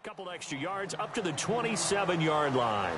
Couple extra yards up to the 27-yard line.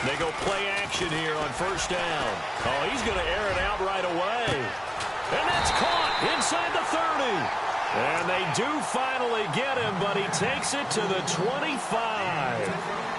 They go play action here on first down. Oh, he's going to air it out right away. And that's caught inside the 30. And they do finally get him, but he takes it to the 25.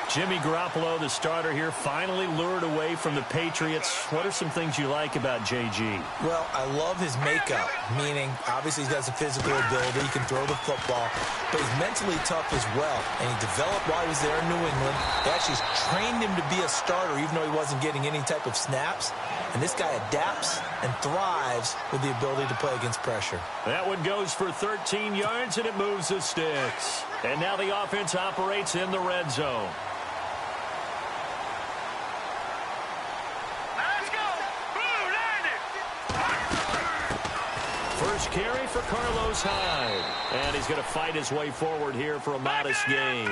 Jimmy Garoppolo, the starter here, finally lured away from the Patriots. What are some things you like about JG? Well, I love his makeup, meaning obviously he has a physical ability. He can throw the football, but he's mentally tough as well. And he developed while he was there in New England. They actually trained him to be a starter, even though he wasn't getting any type of snaps. And this guy adapts and thrives with the ability to play against pressure. That one goes for 13 yards, and it moves the sticks. And now the offense operates in the red zone. First carry for Carlos Hyde. And he's going to fight his way forward here for a modest gain.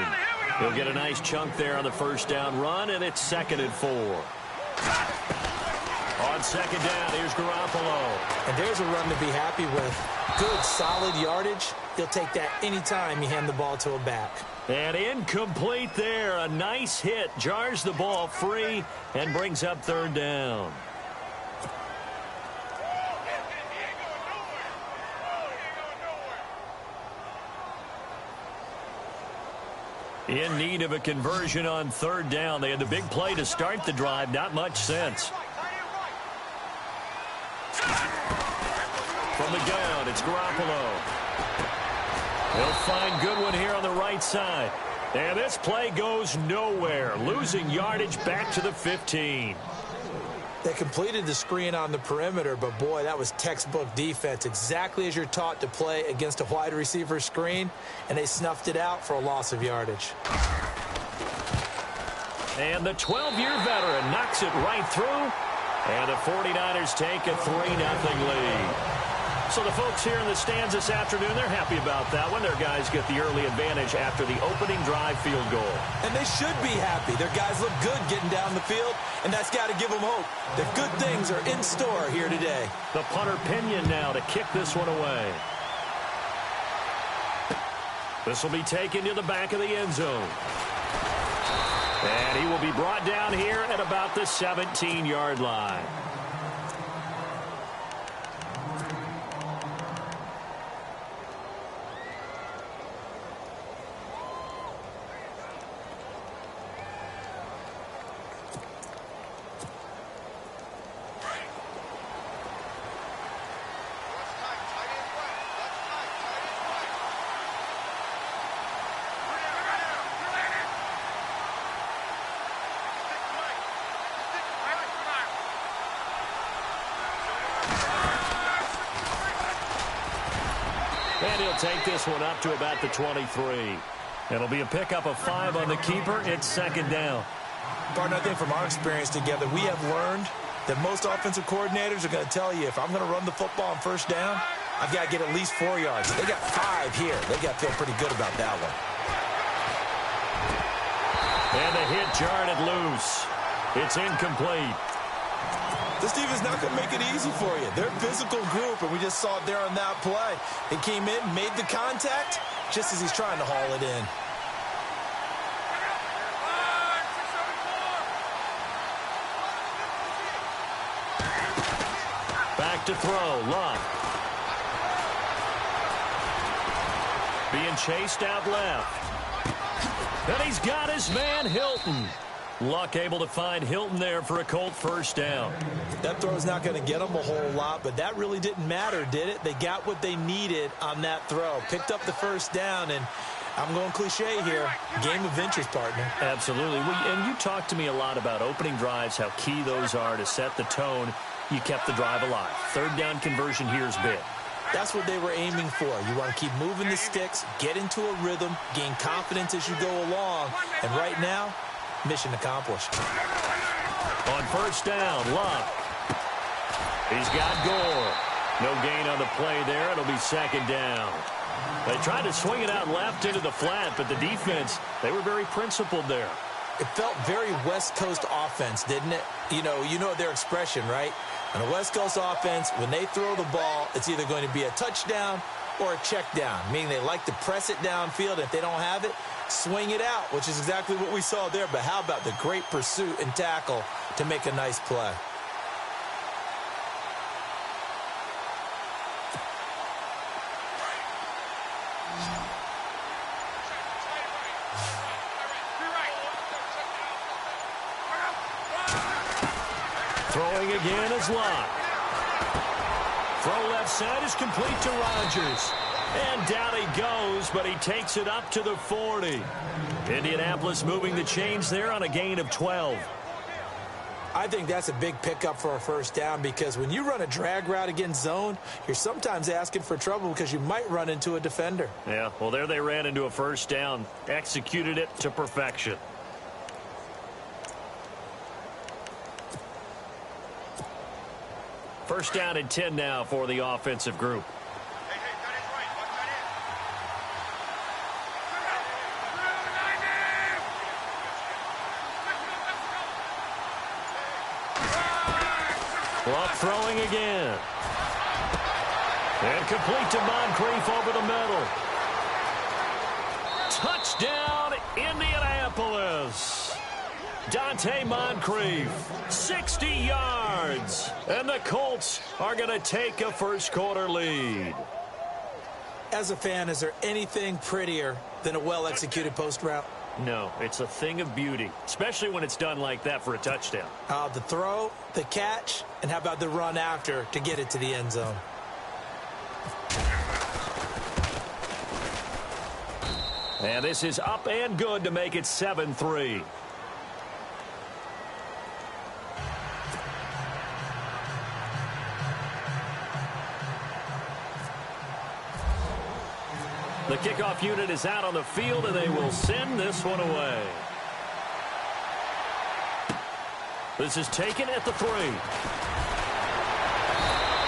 He'll get a nice chunk there on the first down run, and it's 2nd and 4. On second down, here's Garoppolo. And there's a run to be happy with. Good, solid yardage. He'll take that anytime you hand the ball to a back. And incomplete there. A nice hit. Jars the ball free and brings up 3rd down. In need of a conversion on 3rd down. They had the big play to start the drive. Not much sense. From the gun, it's Garoppolo. He'll find Goodwin here on the right side. And this play goes nowhere. Losing yardage back to the 15. They completed the screen on the perimeter, but boy, that was textbook defense. Exactly as you're taught to play against a wide receiver screen, and they snuffed it out for a loss of yardage. And the 12-year veteran knocks it right through, and the 49ers take a 3-0 lead. So the folks here in the stands this afternoon, they're happy about that one. Their guys get the early advantage after the opening drive field goal. And they should be happy. Their guys look good getting down the field, and that's got to give them hope that good things are in store here today. The punter Pinion now to kick this one away. This will be taken to the back of the end zone. And he will be brought down here at about the 17-yard line. And he'll take this one up to about the 23. It'll be a pickup of 5 on the keeper. It's 2nd down. Partner, I think from our experience together, we have learned that most offensive coordinators are going to tell you, if I'm going to run the football on first down, I've got to get at least 4 yards. They got 5 here. They got to feel pretty good about that one. And the hit jarred it loose. It's incomplete. This defense not going to make it easy for you. They're a physical group, and we just saw it there on that play. They came in, made the contact, just as he's trying to haul it in. Back to throw, Luck. Being chased out left. And he's got his man, Hilton. Luck able to find Hilton there for a Colt first down. That throw's not going to get them a whole lot, but that really didn't matter, did it? They got what they needed on that throw. Picked up the first down, and I'm going cliche here. Game of inches, partner. Absolutely. And you talked to me a lot about opening drives, how key those are to set the tone. You kept the drive alive. 3rd down conversion here is big. That's what they were aiming for. You want to keep moving the sticks, get into a rhythm, gain confidence as you go along. And right now, mission accomplished. On first down, Luck. He's got Gore. No gain on the play there. It'll be second down. They tried to swing it out left into the flat, but the defense, they were very principled there. It felt very West Coast offense, didn't it? You know their expression, right? On a West Coast offense, when they throw the ball, it's either going to be a touchdown or a check down, meaning they like to press it downfield. If they don't have it, swing it out, which is exactly what we saw there. But how about the great pursuit and tackle to make a nice play? Throwing again is Locke. Throw left side is complete to Rodgers. And down he goes, but he takes it up to the 40. Indianapolis moving the chains there on a gain of 12. I think that's a big pickup for a first down because when you run a drag route against zone, you're sometimes asking for trouble because you might run into a defender. Yeah, well, there they ran into a first down. Executed it to perfection. First down and 10 now for the offensive group. Luck throwing again. And complete to Moncrief over the middle. Touchdown, Indianapolis. Dante Moncrief, 60 yards. And the Colts are going to take a first-quarter lead. As a fan, is there anything prettier than a well-executed post route? No, it's a thing of beauty, especially when it's done like that for a touchdown. The throw, the catch, and how about the run after to get it to the end zone? And this is up and good to make it 7-3. The kickoff unit is out on the field, and they will send this one away. This is taken at the 3.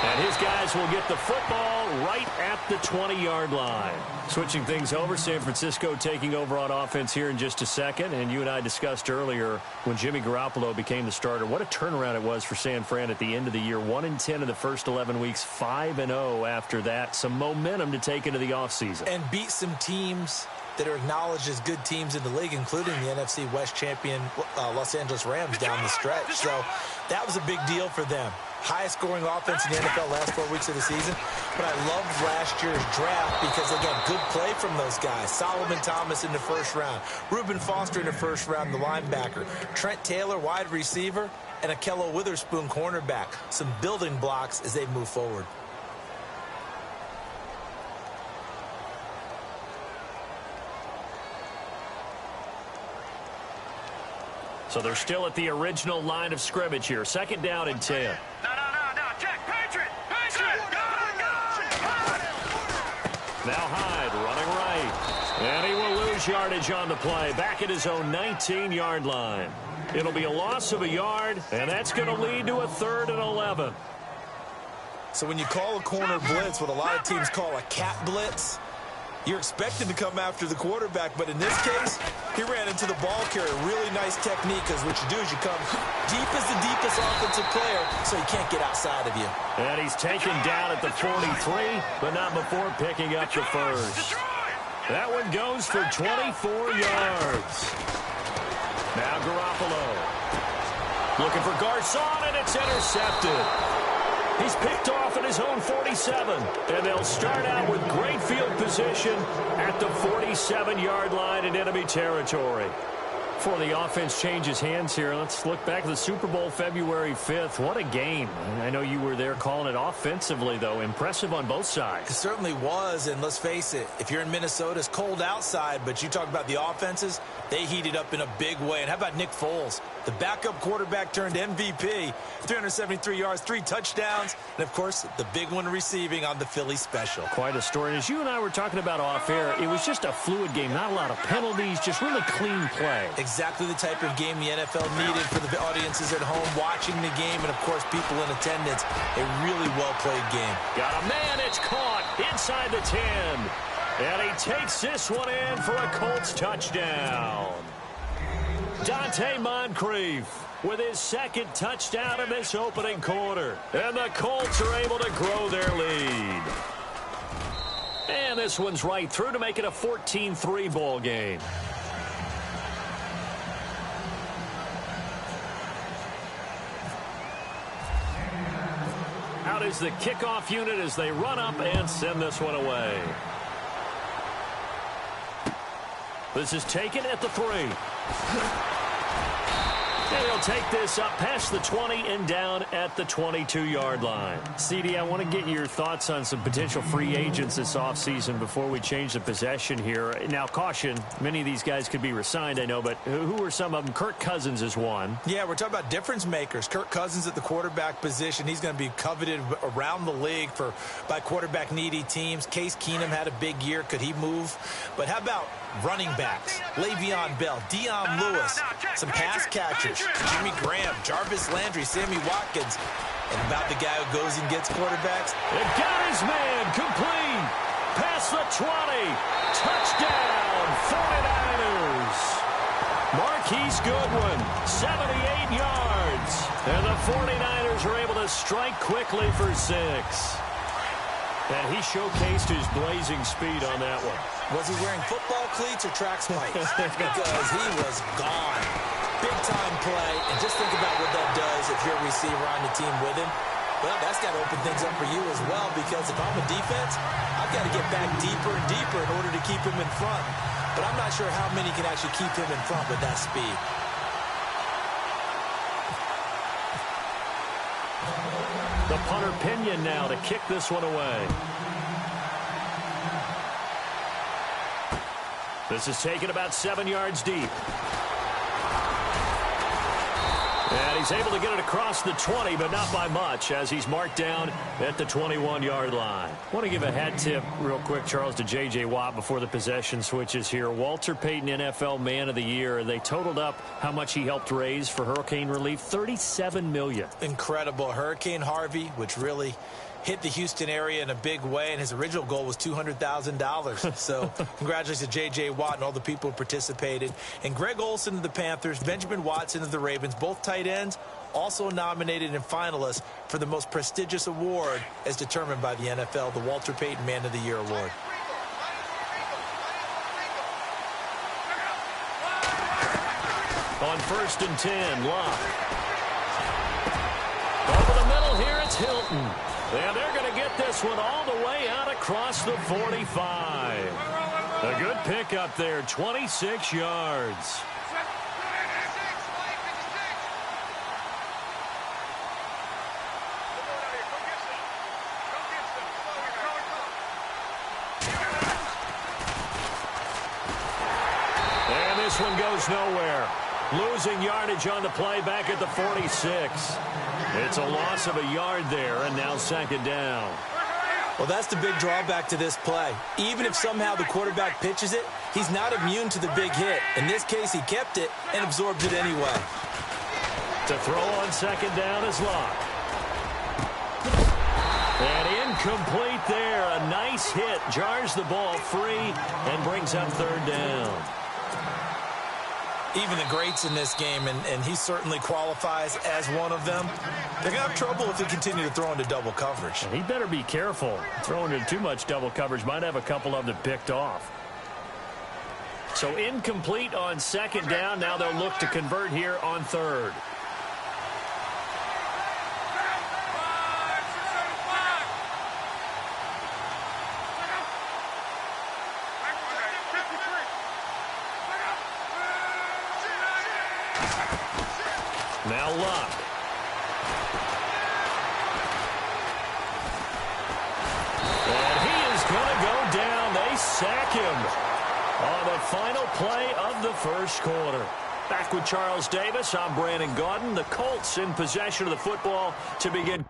And his guys will get the football right at the 20-yard line. Switching things over, San Francisco taking over on offense here in just a second. And you and I discussed earlier when Jimmy Garoppolo became the starter, what a turnaround it was for San Fran at the end of the year. 1-10 in the first 11 weeks, 5-0 after that. Some momentum to take into the offseason. And beat some teams that are acknowledged as good teams in the league, including the NFC West champion Los Angeles Rams down the stretch. So that was a big deal for them. Highest scoring offense in the NFL last 4 weeks of the season. But I loved last year's draft because they got good play from those guys. Solomon Thomas in the first round. Reuben Foster in the first round, the linebacker. Trent Taylor, wide receiver. And Akello Witherspoon, cornerback. Some building blocks as they move forward. So they're still at the original line of scrimmage here. Second down and 10. No. Check. Patriot. Now Hyde running right. And he will lose yardage on the play. Back at his own 19-yard line. It'll be a loss of a yard, and that's going to lead to a 3rd and 11. So when you call a corner blitz, what a lot of teams call a cat blitz, you're expected to come after the quarterback, but in this case, he ran into the ball carrier. Really nice technique, because what you do is you come deep as the deepest offensive player, so he can't get outside of you. And he's taken down at the 43, but not before picking up the first. That one goes for 24 yards. Now Garoppolo. Looking for Garcon, and it's intercepted. He's picked off at his own 47, and they'll start out with great field position at the 47-yard line in enemy territory. Before the offense changes hands here, let's look back at the Super Bowl February 5th. What a game. I know you were there calling it offensively, though. Impressive on both sides. It certainly was, and let's face it, if you're in Minnesota, it's cold outside, but you talk about the offenses, they heated up in a big way. And how about Nick Foles? The backup quarterback turned MVP, 373 yards, 3 touchdowns, and, of course, the big one receiving on the Philly special. Quite a story. And as you and I were talking about off air, it was just a fluid game, not a lot of penalties, just really clean play. Exactly the type of game the NFL needed for the audiences at home watching the game and, of course, people in attendance. A really well-played game. Got a man, it's caught inside the 10. And he takes this one in for a Colts touchdown. Dante Moncrief with his second touchdown in this opening quarter. And the Colts are able to grow their lead. And this one's right through to make it a 14-3 ball game. Out is the kickoff unit as they run up and send this one away. This is taken at the 3. And he'll take this up past the 20 and down at the 22-yard line. CD, I want to get your thoughts on some potential free agents this offseason before we change the possession here. Now, caution, many of these guys could be re-signed, I know, but who are some of them? Kirk Cousins is one. Yeah, we're talking about difference makers. Kirk Cousins at the quarterback position. He's going to be coveted around the league by quarterback-needy teams. Case Keenum had a big year. Could he move? But how about running backs? Le'Veon Bell, Dion Lewis, some pass catchers. Jimmy Graham, Jarvis Landry, Sammy Watkins. And about the guy who goes and gets quarterbacks. It got his man complete. Past the 20. Touchdown, 49ers. Marquise Goodwin, 78 yards. And the 49ers are able to strike quickly for 6. And he showcased his blazing speed on that one. Was he wearing football cleats or track spikes? Because he was gone. Big-time play, and just think about what that does if you're a receiver on the team with him. Well, that's got to open things up for you as well, because if I'm a defense, I've got to get back deeper and deeper in order to keep him in front. But I'm not sure how many can actually keep him in front with that speed. The punter Pinion now to kick this one away. This is taken about 7 yards deep. And he's able to get it across the 20, but not by much, as he's marked down at the 21-yard line. I want to give a hat tip real quick, Charles, to J.J. Watt before the possession switches here. Walter Payton, NFL Man of the Year. They totaled up how much he helped raise for hurricane relief, $37 million. Incredible. Hurricane Harvey, which really hit the Houston area in a big way, and his original goal was $200,000. So congratulations to J.J. Watt and all the people who participated. And Greg Olsen of the Panthers, Benjamin Watson of the Ravens, both tight ends, also nominated and finalists for the most prestigious award as determined by the NFL, the Walter Payton Man of the Year Award. On 1st and 10, Locke. Over the middle here, it's Hilton. And they're going to get this one all the way out across the 45. A good pickup there, 26 yards. And this one goes nowhere. Losing yardage on the play back at the 46. It's a loss of a yard there, and now 2nd down. Well, that's the big drawback to this play. Even if somehow the quarterback pitches it, he's not immune to the big hit. In this case, he kept it and absorbed it anyway. To throw on 2nd down is Locke. And incomplete there. A nice hit. Jars the ball free and brings up 3rd down. Even the greats in this game, and he certainly qualifies as one of them, they're going to have trouble if they continue to throw into double coverage. He better be careful. Throwing into too much double coverage might have a couple of them picked off. So incomplete on 2nd down. Now they'll look to convert here on 3rd. Now Luck. And he is going to go down. They sack him on the final play of the 1st quarter. Back with Charles Davis, I'm Brandon Gaudin. The Colts in possession of the football to begin.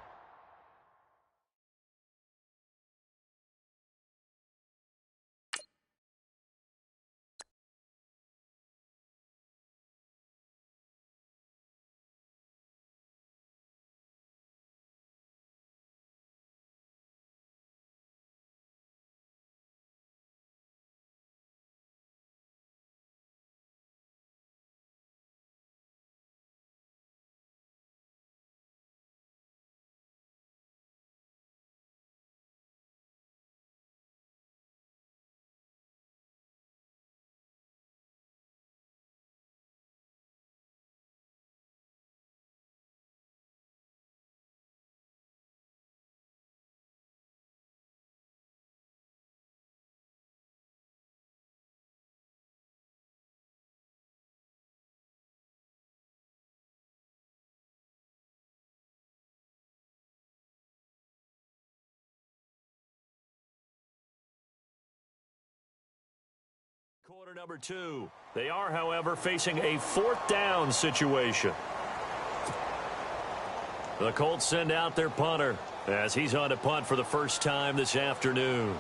Quarter number 2. They are, however, facing a 4th down situation. The Colts send out their punter as he's on to punt for the first time this afternoon.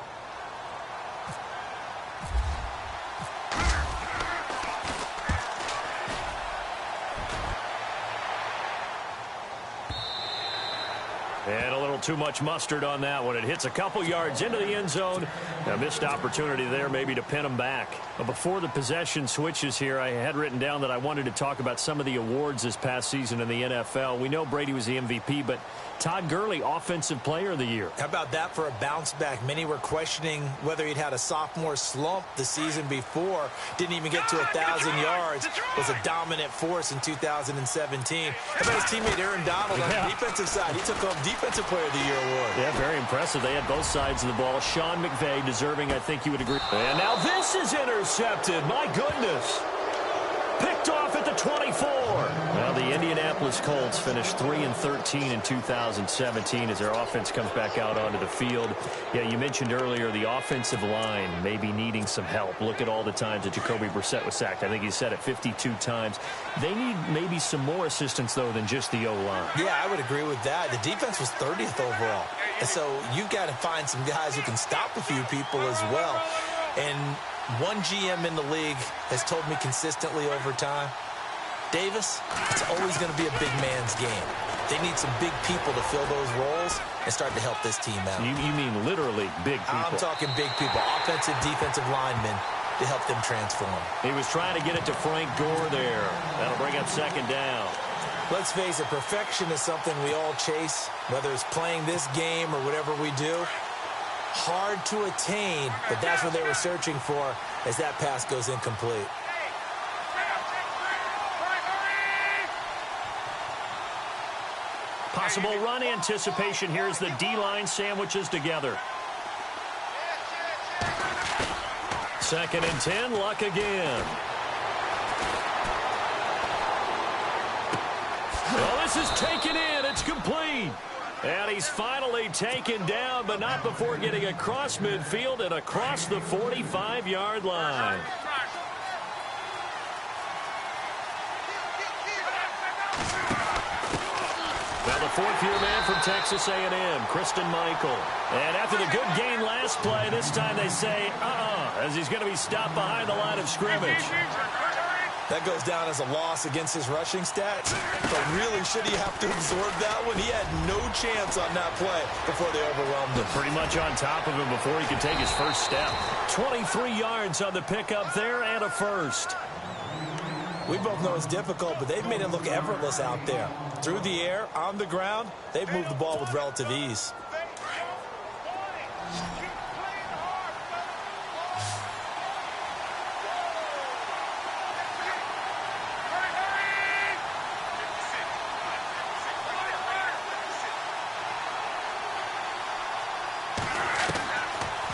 And a little too much mustard on that one. It hits a couple yards into the end zone. A missed opportunity there maybe to pin them back. But before the possession switches here, I had written down that I wanted to talk about some of the awards this past season in the NFL. We know Brady was the MVP, but Todd Gurley, Offensive Player of the Year. How about that for a bounce back? Many were questioning whether he'd had a sophomore slump the season before. Didn't even get to 1,000 yards. Was a dominant force in 2017. How about his teammate Aaron Donald on the defensive side? He took home Defensive Player of the Year award. Yeah, very impressive. They had both sides of the ball. Sean McVay deserving, I think you would agree. And now this is intercepted. My goodness. Picked off at the 24. Well, the Indianapolis Colts finished 3-13 in 2017 as their offense comes back out onto the field. Yeah, you mentioned earlier the offensive line maybe needing some help. Look at all the times that Jacoby Brissett was sacked. I think he said it 52 times. They need maybe some more assistance, though, than just the O-line. Yeah, I would agree with that. The defense was 30th overall. And so you've got to find some guys who can stop a few people as well. And one GM in the league has told me consistently over time, Davis, it's always going to be a big man's game. They need some big people to fill those roles and start to help this team out. You mean literally big people? I'm talking big people, offensive, defensive linemen to help them transform. He was trying to get it to Frank Gore there. That'll bring up 2nd down. Let's face it, perfection is something we all chase, whether it's playing this game or whatever we do. Hard to attain, but that's what they were searching for as that pass goes incomplete. Possible run anticipation here as the D-line sandwiches together. 2nd and 10, Luck again. Well, this is taken in. It's complete. And he's finally taken down, but not before getting across midfield and across the 45-yard line. Now the 4th-year man from Texas A&M, Christine Michael. And after the good gain last play, this time they say, as he's going to be stopped behind the line of scrimmage. That goes down as a loss against his rushing stats. But really, should he have to absorb that one? He had no chance on that play before they overwhelmed him. Pretty much on top of him before he could take his first step. 23 yards on the pickup there and a first. We both know it's difficult, but they've made it look effortless out there. Through the air, on the ground, they've moved the ball with relative ease.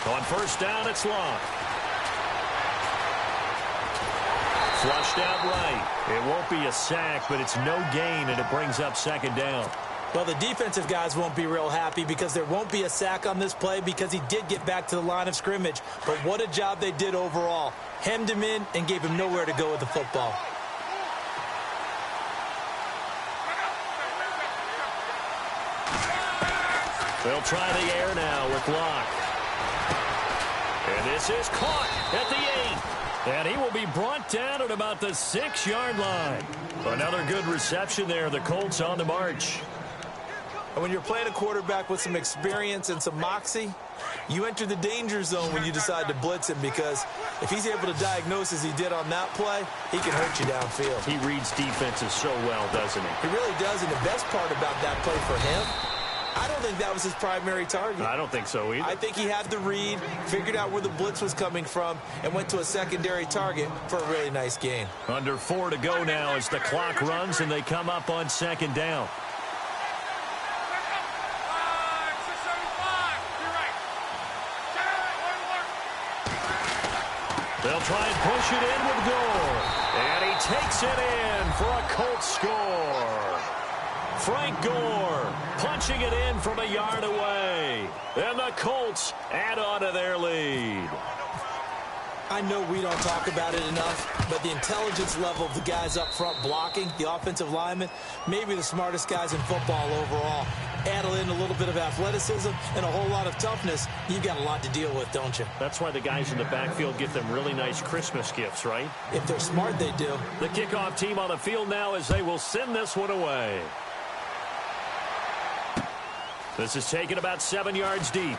On 1st down, it's locked. Flushed out right. It won't be a sack, but it's no gain, and it brings up 2nd down. Well, the defensive guys won't be real happy because there won't be a sack on this play because he did get back to the line of scrimmage. But what a job they did overall. Hemmed him in and gave him nowhere to go with the football. They'll try the air now with Locke. And this is caught at the 8. And he will be brought down at about the 6-yard line. Another good reception there. The Colts on the march. And when you're playing a quarterback with some experience and some moxie, you enter the danger zone when you decide to blitz him, because if he's able to diagnose as he did on that play, he can hurt you downfield. He reads defenses so well, doesn't he? He really does, and the best part about that play for him, I don't think that was his primary target. I don't think so either. I think he had the read, figured out where the blitz was coming from, and went to a secondary target for a really nice gain. Under 4 to go now as the clock runs and they come up on 2nd down. They'll try and push it in with Gore. And he takes it in for a Colts score. Frank Gore punching it in from a yard away. And the Colts add on to their lead. I know we don't talk about it enough, but the intelligence level of the guys up front blocking, the offensive linemen, maybe the smartest guys in football overall. Add in a little bit of athleticism and a whole lot of toughness, you've got a lot to deal with, don't you? That's why the guys in the backfield get them really nice Christmas gifts, right? If they're smart, they do. The kickoff team on the field now as they will send this one away. This is taken about 7 yards deep.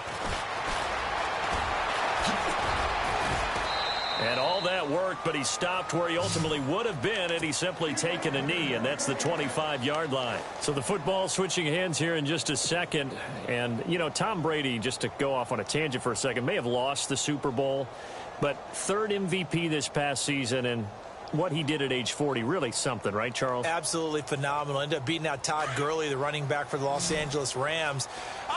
And all that worked, but he stopped where he ultimately would have been had he simply taken a knee, and that's the 25-yard line. So the football switching hands here in just a second. And, you know, Tom Brady, just to go off on a tangent for a second, may have lost the Super Bowl, but 3rd MVP this past season, and what he did at age 40, really something, right, Charles? Absolutely phenomenal. Ended up beating out Todd Gurley, the running back for the Los Angeles Rams.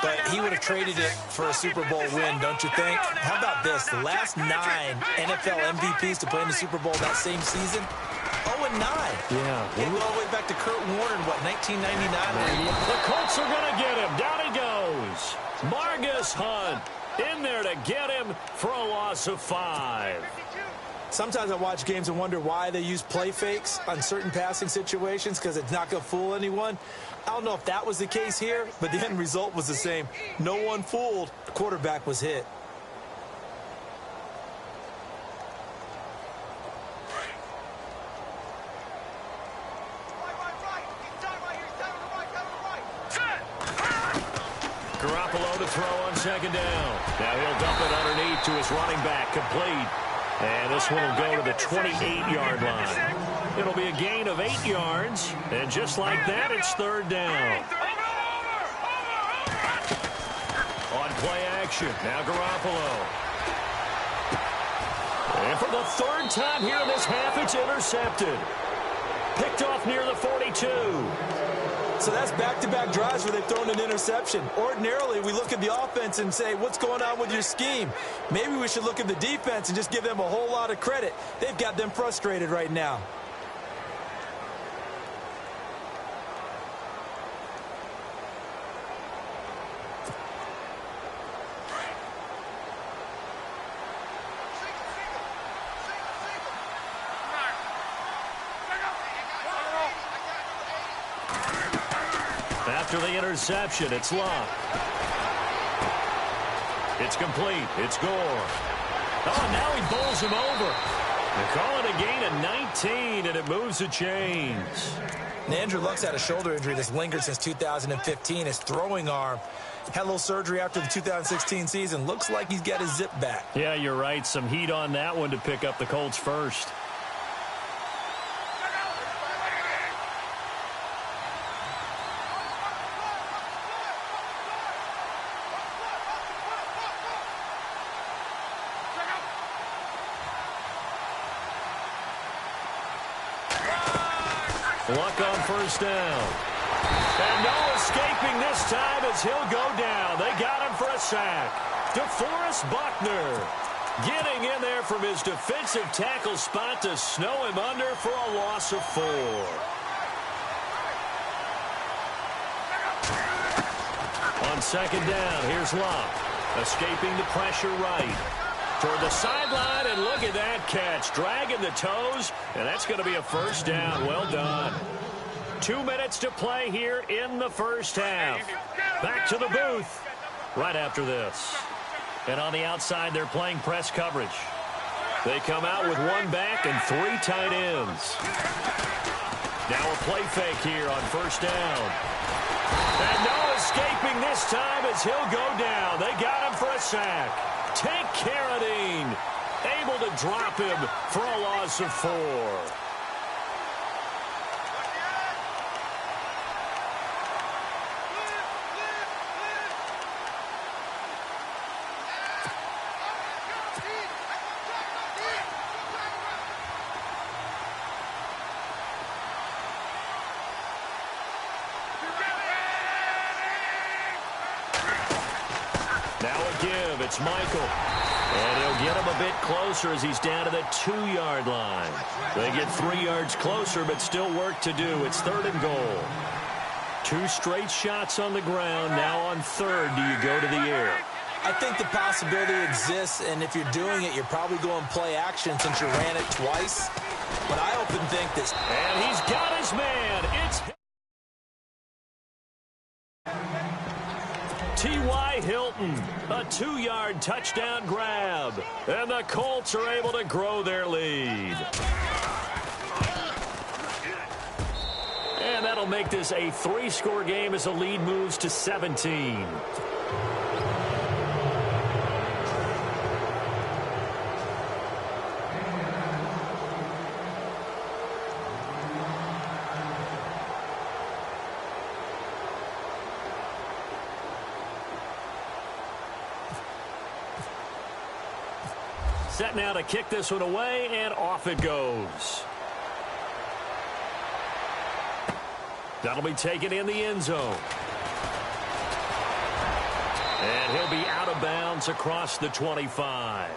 But he would have traded it for a Super Bowl win, don't you think? How about this? The last 9 NFL MVPs to play in the Super Bowl that same season, 0-9. Yeah. They go all the way back to Kurt Warner in, what, 1999? The Colts are going to get him. Down he goes. Margus Hunt in there to get him for a loss of 5. Sometimes I watch games and wonder why they use play fakes on certain passing situations, because it's not going to fool anyone. I don't know if that was the case here, but the end result was the same. No one fooled. The quarterback was hit. Garoppolo to throw on 2nd down. Now he'll dump it underneath to his running back, complete. And this one will go to the 28-yard line. It'll be a gain of 8 yards. And just like that, it's 3rd down. On play action, now Garoppolo. And for the 3rd time here in this half, it's intercepted. Picked off near the 42. So that's back-to-back drives where they've thrown an interception. Ordinarily, we look at the offense and say, what's going on with your scheme? Maybe we should look at the defense and just give them a whole lot of credit. They've got them frustrated right now. After the interception, it's Locke. It's complete. It's Gore. Oh, now he bowls him over. They call it a gain of 19, and it moves the chains. And Andrew Luck's had a shoulder injury that's lingered since 2015. His throwing arm had a little surgery after the 2016 season. Looks like he's got his zip back. Yeah, you're right. Some heat on that one to pick up the Colts first. Luck on 1st down. And no escaping this time as he'll go down. They got him for a sack. DeForest Buckner getting in there from his defensive tackle spot to snow him under for a loss of 4. On 2nd down, here's Locke. Escaping the pressure right. Toward the sideline, and look at that catch. Dragging the toes, and that's going to be a 1st down. Well done. 2 minutes to play here in the 1st half. Back to the booth. right after this. And on the outside, they're playing press coverage. They come out with one back and 3 tight ends. Now a play fake here on first down. And no escaping this time as he'll go down. They got him for a sack. Tank Carradine able to drop him for a loss of 4. Now a give. It's Michael. And he'll get him a bit closer as he's down to the 2-yard line. They get 3 yards closer, but still work to do. It's 3rd and goal. 2 straight shots on the ground. Now on 3rd, do you go to the air? I think the possibility exists, and if you're doing it, you're probably going play action since you ran it twice. But I often think this. And he's got his man. It's T.Y. Hilton, a 2-yard touchdown grab. And the Colts are able to grow their lead. And that'll make this a 3-score game as the lead moves to 17. Set now to kick this one away, and off it goes. That'll be taken in the end zone. And he'll be out of bounds across the 25.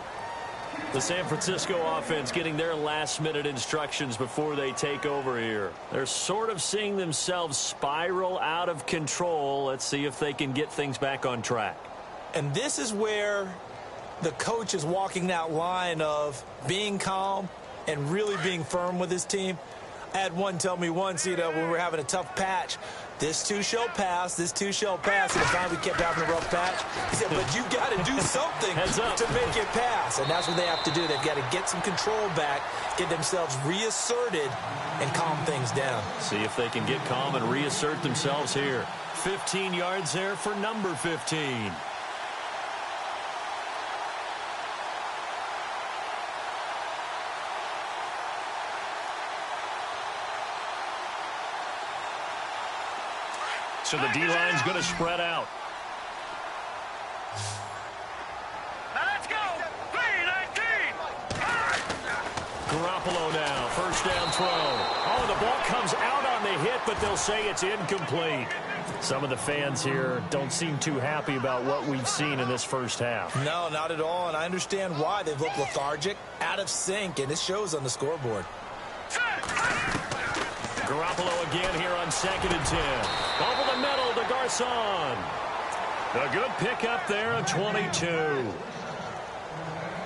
The San Francisco offense getting their last-minute instructions before they take over here. They're sort of seeing themselves spiral out of control. Let's see if they can get things back on track. And this is where the coach is walking that line of being calm and really being firm with his team. I had one tell me once, when we were having a tough patch, this too shall pass, this too shall pass. And the time we kept having a rough patch, he said, but you got to do something to make it pass. And that's what they have to do. They've got to get some control back, get themselves reasserted, and calm things down. See if they can get calm and reassert themselves here. 15 yards there for number 15. So the D-line's going to spread out. Now let's go. 3-19. Garoppolo now, first down throw. Oh, the ball comes out on the hit, but they'll say it's incomplete. Some of the fans here don't seem too happy about what we've seen in this first half. No, not at all, and I understand why. They've looked lethargic, out of sync, and it shows on the scoreboard. Garoppolo again here on 2nd and 10. Over the middle to Garcon. A good pickup there on 22.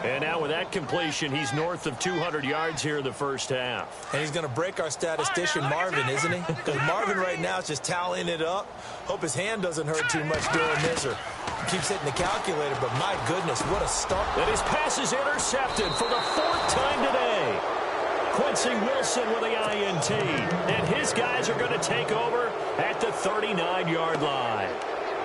And now with that completion, he's north of 200 yards here in the first half. And he's going to break our statistician Marvin, isn't he? Because Marvin right now is just tallying it up. Hope his hand doesn't hurt too much doing this or keeps hitting the calculator. But my goodness, what a start. And his pass is intercepted for the 4th time today. Quincy Wilson with the INT. And his guys are going to take over at the 39-yard line.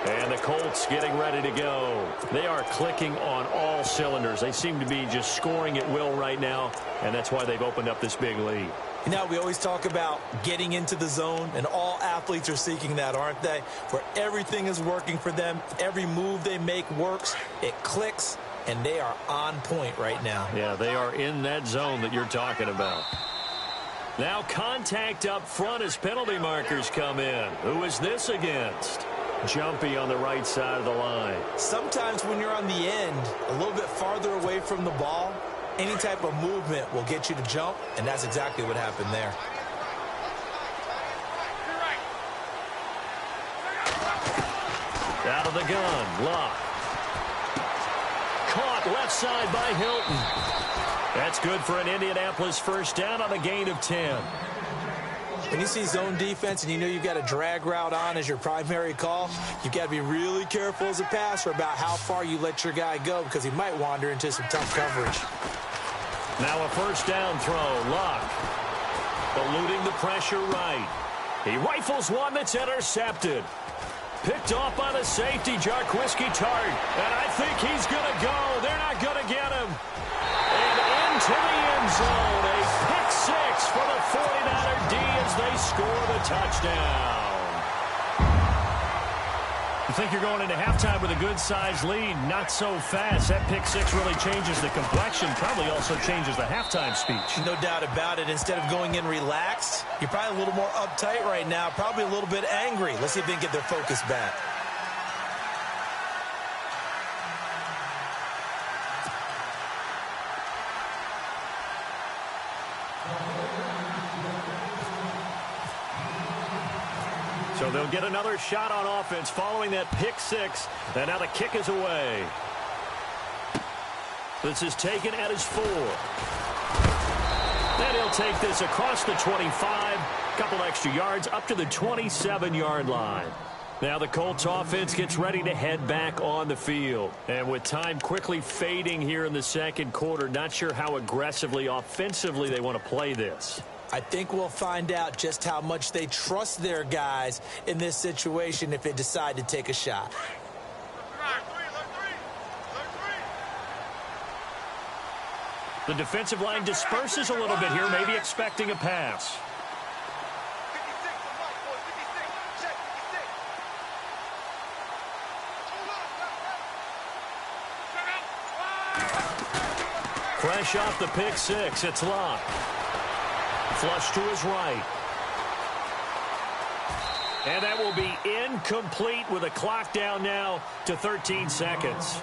And the Colts getting ready to go. They are clicking on all cylinders. They seem to be just scoring at will right now, and that's why they've opened up this big lead. You know, we always talk about getting into the zone, and all athletes are seeking that, aren't they? Where everything is working for them. Every move they make works. It clicks. And they are on point right now. Yeah, they are in that zone that you're talking about. Now contact up front as penalty markers come in. Who is this against? Jumpy on the right side of the line. Sometimes when you're on the end, a little bit farther away from the ball, any type of movement will get you to jump, and that's exactly what happened there. Out of the gun, Locke. Caught left side by Hilton. That's good for an Indianapolis first down on a gain of 10. When you see zone defense and you know you've got a drag route on as your primary call, you've got to be really careful as a passer about how far you let your guy go because he might wander into some tough coverage. Now a first down throw. Luck eluding the pressure right. He rifles one that's intercepted. Picked off by the safety, Jarquiski Tart. And I think he's going to go. They're not going to get him. And into the end zone. A pick six for the 49er D as they score the touchdown. You think you're going into halftime with a good-sized lead. Not so fast. That pick six really changes the complexion. Probably also changes the halftime speech. No doubt about it. Instead of going in relaxed, you're probably a little more uptight right now. Probably a little bit angry. Let's see if they can get their focus back. So they'll get another shot on offense following that pick six. And now the kick is away. This is taken at his 4. Then he'll take this across the 25. Couple extra yards up to the 27-yard line. Now the Colts offense gets ready to head back on the field. And with time quickly fading here in the second quarter, not sure how aggressively, offensively they want to play this. I think we'll find out just how much they trust their guys in this situation if they decide to take a shot. The defensive line disperses a little bit here, maybe expecting a pass. Fresh off the pick six, it's Luck. Flush to his right. And that will be incomplete with a clock down now to 13 seconds.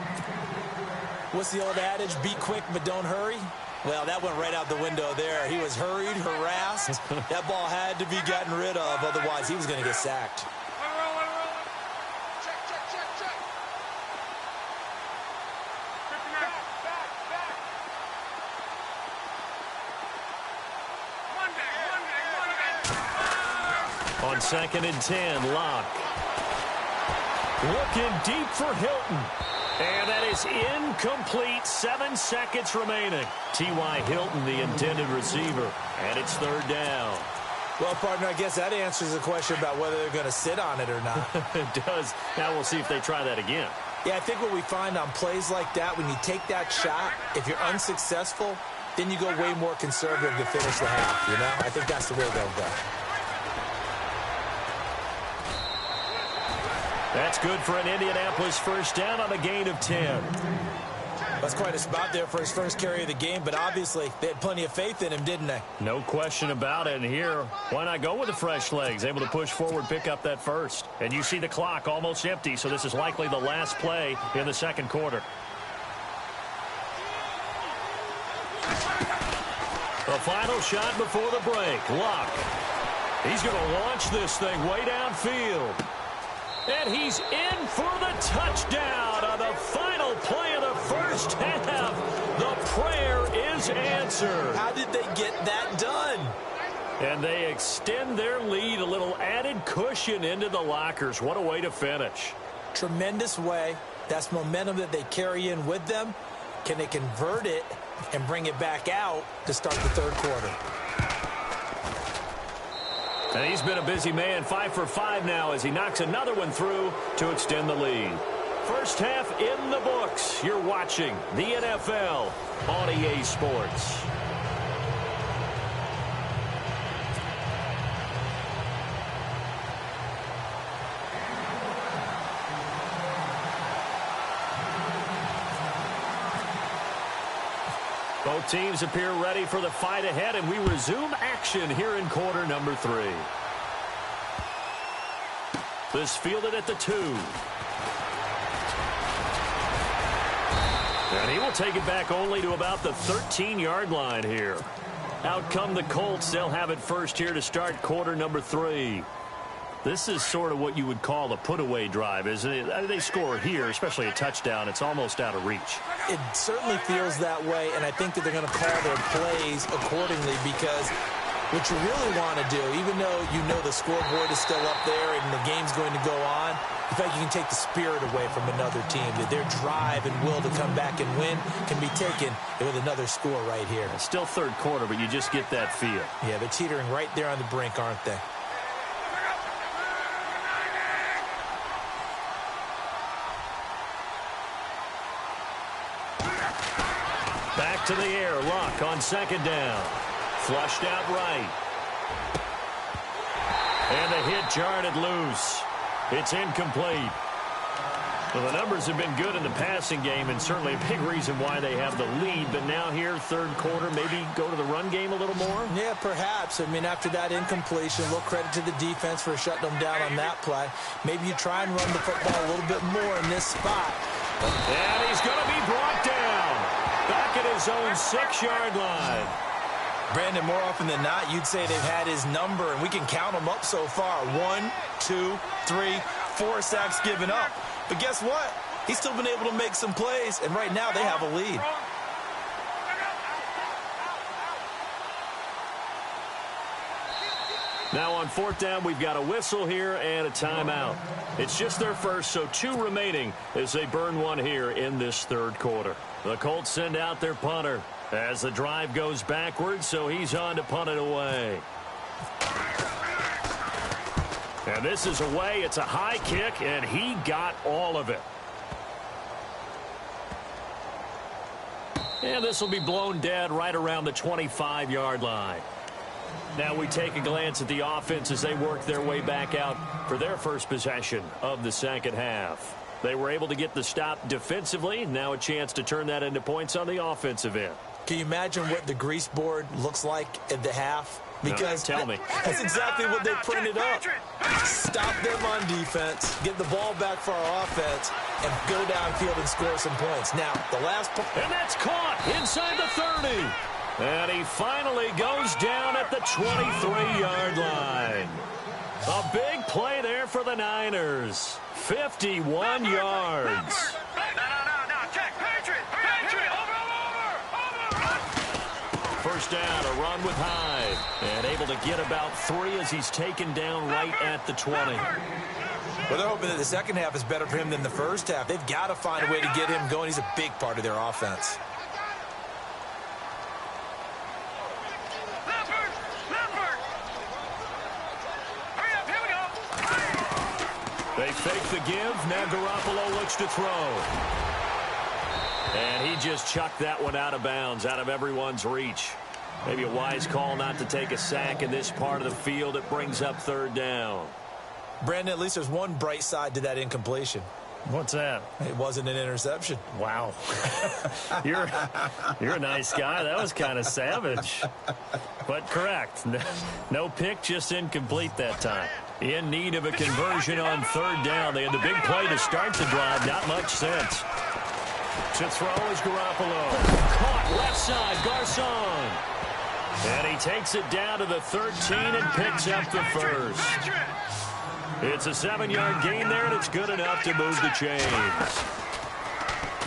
What's the old adage? Be quick, but don't hurry. Well, that went right out the window there. He was hurried, harassed. That ball had to be gotten rid of, otherwise he was going to get sacked. On 2nd and 10, Locke. Looking deep for Hilton. And that is incomplete. 7 seconds remaining. T.Y. Hilton, the intended receiver. And it's 3rd down. Well, partner, I guess that answers the question about whether they're going to sit on it or not. It does. Now we'll see if they try that again. Yeah, I think what we find on plays like that, when you take that shot, if you're unsuccessful, then you go way more conservative to finish the half, you know? I think that's the way they'll go. That's good for an Indianapolis first down on a gain of 10. That's quite a spot there for his first carry of the game, but obviously they had plenty of faith in him, didn't they? No question about it. And here, why not go with the fresh legs? Able to push forward, pick up that first. And you see the clock almost empty, so this is likely the last play in the second quarter. The final shot before the break. Luck. He's going to launch this thing way downfield. And he's in for the touchdown on the final play of the first half. The prayer is answered. How did they get that done? And they extend their lead, a little added cushion into the lockers. What a way to finish. Tremendous way. That's momentum that they carry in with them. Can they convert it and bring it back out to start the third quarter? And he's been a busy man, 5 for 5 now as he knocks another one through to extend the lead. First half in the books. You're watching the NFL on EA Sports. Both teams appear ready for the fight ahead, and we resume action here in quarter number 3. This fielded at the 2. And he will take it back only to about the 13-yard line here. Out come the Colts. They'll have it first here to start quarter number 3. This is sort of what you would call a put-away drive, isn't it? They score here, especially a touchdown. It's almost out of reach. It certainly feels that way, and I think that they're going to call their plays accordingly because What you really want to do, even though you know the scoreboard is still up there and the game's going to go on, in fact, you can take the spirit away from another team. That their drive and will to come back and win can be taken with another score right here. It's still third quarter, but you just get that feel. Yeah, they're teetering right there on the brink, aren't they? Back to the air. Luck on second down. Flushed out right. And the hit jarred it loose. It's incomplete. Well, the numbers have been good in the passing game, and certainly a big reason why they have the lead. But now here, third quarter, maybe go to the run game a little more? Yeah, perhaps. I mean, after that incompletion, a little credit to the defense for shutting them down on that play. Maybe you try and run the football a little bit more in this spot. And he's going to be brought down. Back at his own 6-yard line. Brandon, more often than not, you'd say they've had his number, and we can count them up so far. 1, 2, 3, 4 sacks given up. But guess what? He's still been able to make some plays, and right now they have a lead. Now on fourth down, we've got a whistle here and a timeout. It's just their first, so 2 remaining as they burn one here in this third quarter. The Colts send out their punter as the drive goes backwards, so he's on to punt it away. And this is away. It's a high kick, and he got all of it. And this will be blown dead right around the 25-yard line. Now we take a glance at the offense as they work their way back out for their first possession of the second half. They were able to get the stop defensively. Now a chance to turn that into points on the offensive end. Can you imagine what the grease board looks like at the half? Because no, tell me. That's exactly what they printed up. Stop them on defense, get the ball back for our offense, and go downfield and score some points. Now, the last point. And that's caught inside the 30. And he finally goes down at the 23-yard line. A big play there for the Niners. 51 yards. First down, a run with Hyde. And able to get about 3 as he's taken down right at the 20. Well, they're hoping that the second half is better for him than the first half. They've got to find a way to get him going. He's a big part of their offense. They fake the give. Now Garoppolo looks to throw. And he just chucked that one out of bounds, out of everyone's reach. Maybe a wise call not to take a sack in this part of the field. It brings up third down. Brandon, at least there's one bright side to that incompletion. What's that? It wasn't an interception. Wow. You're a nice guy. That was kind of savage. But correct. No pick, just incomplete that time. In need of a conversion on third down. They had the big play to start the drive. Not much sense. To throw is Garoppolo. Caught left side, Garcon. And he takes it down to the 13 and picks up the first. It's a 7-yard gain there, and it's good enough to move the chains.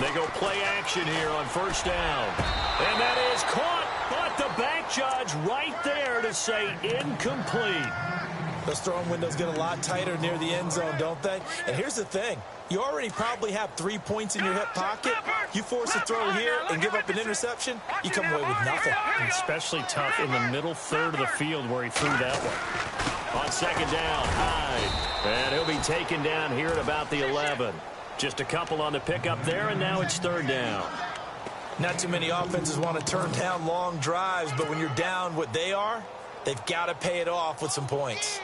They go play action here on first down. And that is caught, but the back judge right there to say incomplete. Those throwing windows get a lot tighter near the end zone, don't they? And here's the thing. You already probably have 3 points in your hip pocket. You force a throw here and give up an interception, you come away with nothing. Especially tough in the middle third of the field where he threw that one. On second down, Hyde. And he'll be taken down here at about the 11. Just a couple on the pickup there, and now it's third down. Not too many offenses want to turn down long drives, but when you're down what they are, they've got to pay it off with some points.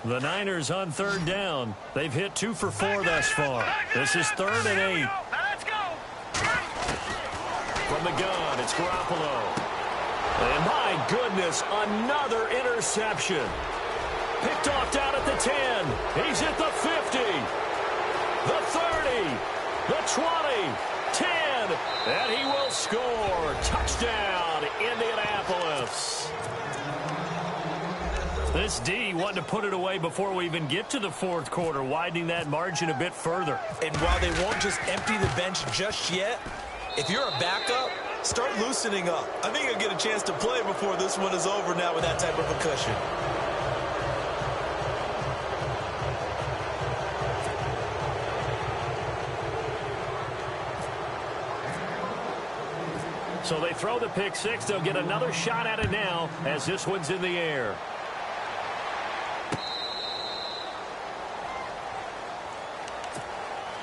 The Niners on third down. They've hit 2 for 4 thus far. This is 3rd and 8. From the gun, it's Garoppolo. And my goodness, another interception. Picked off down at the 10. He's at the 50. The 30. The 20. 10. And he will score. Touchdown, Indianapolis. This D wasn't wanted to put it away before we even get to the fourth quarter, widening that margin a bit further. And while they won't just empty the bench just yet, if you're a backup, start loosening up. I think you'll get a chance to play before this one is over now with that type of a cushion. So they throw the pick six. They'll get another shot at it now as this one's in the air.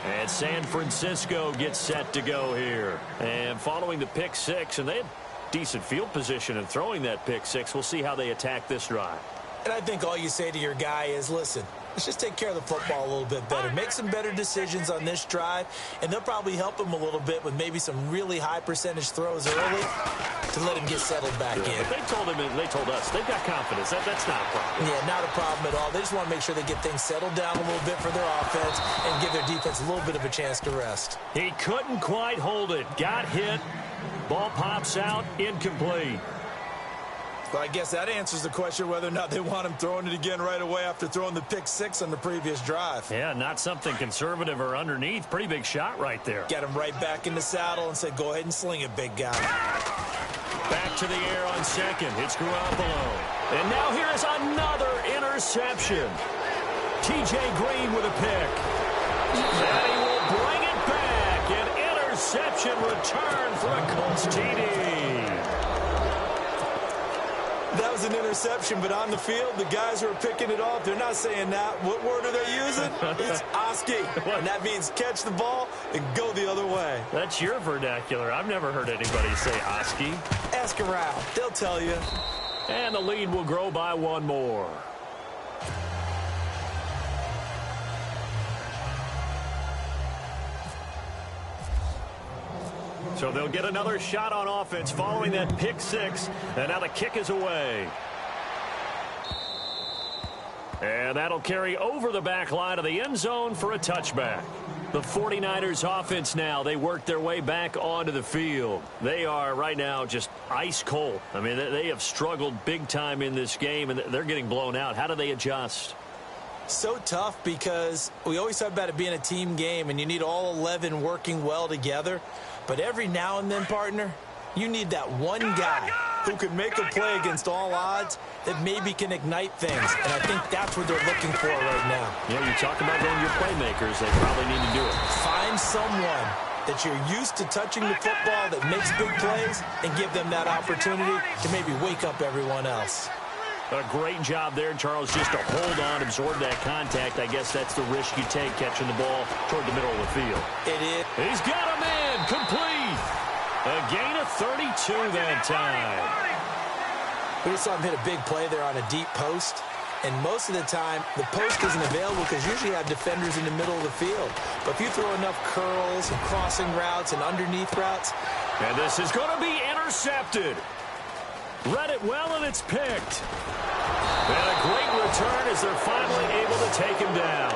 And San Francisco gets set to go here. And following the pick six, and they had decent field position in throwing that pick six. We'll see how they attack this drive. And I think all you say to your guy is, listen, let's just take care of the football a little bit better. Make some better decisions on this drive, and they'll probably help him a little bit with maybe some really high percentage throws early to let him get settled back in. But they told us they've got confidence. That's not a problem. Yeah, not a problem at all. They just want to make sure they get things settled down a little bit for their offense and give their defense a little bit of a chance to rest. He couldn't quite hold it. Got hit. Ball pops out. Incomplete. Well, I guess that answers the question whether or not they want him throwing it again right away after throwing the pick six on the previous drive. Yeah, not something conservative or underneath. Pretty big shot right there. Get him right back in the saddle and say, go ahead and sling it, big guy. Back to the air on second. It's Garoppolo. And now here is another interception. T.J. Green with a pick. And he will bring it back. An interception return for a Colts TD. That was an interception, but on the field, the guys who are picking it off, they're not saying that. What word are they using? It's Oski, and that means catch the ball and go the other way. That's your vernacular. I've never heard anybody say Oski. Ask around. They'll tell you. And the lead will grow by one more. So they'll get another shot on offense following that pick six. And now the kick is away. And that'll carry over the back line of the end zone for a touchback. The 49ers offense now, they work their way back onto the field. They are right now just ice cold. I mean, they have struggled big time in this game, and they're getting blown out. How do they adjust? So tough because we always talk about it being a team game, and you need all 11 working well together. But every now and then, partner, you need that one guy who can make a play against all odds that maybe can ignite things. And I think that's what they're looking for right now. Yeah, you talk about going to your playmakers. They probably need to do it. Find someone that you're used to touching the football that makes big plays and give them that opportunity to maybe wake up everyone else. A great job there, Charles, just to hold on, absorb that contact. I guess that's the risk you take catching the ball toward the middle of the field. It is. He's got a man, complete. A gain of 32 that time. We just saw him hit a big play there on a deep post. And most of the time, the post isn't available because usually you have defenders in the middle of the field. But if you throw enough curls and crossing routes and underneath routes. And this is going to be intercepted. Read it well, and it's picked. And a great return as they're finally able to take him down.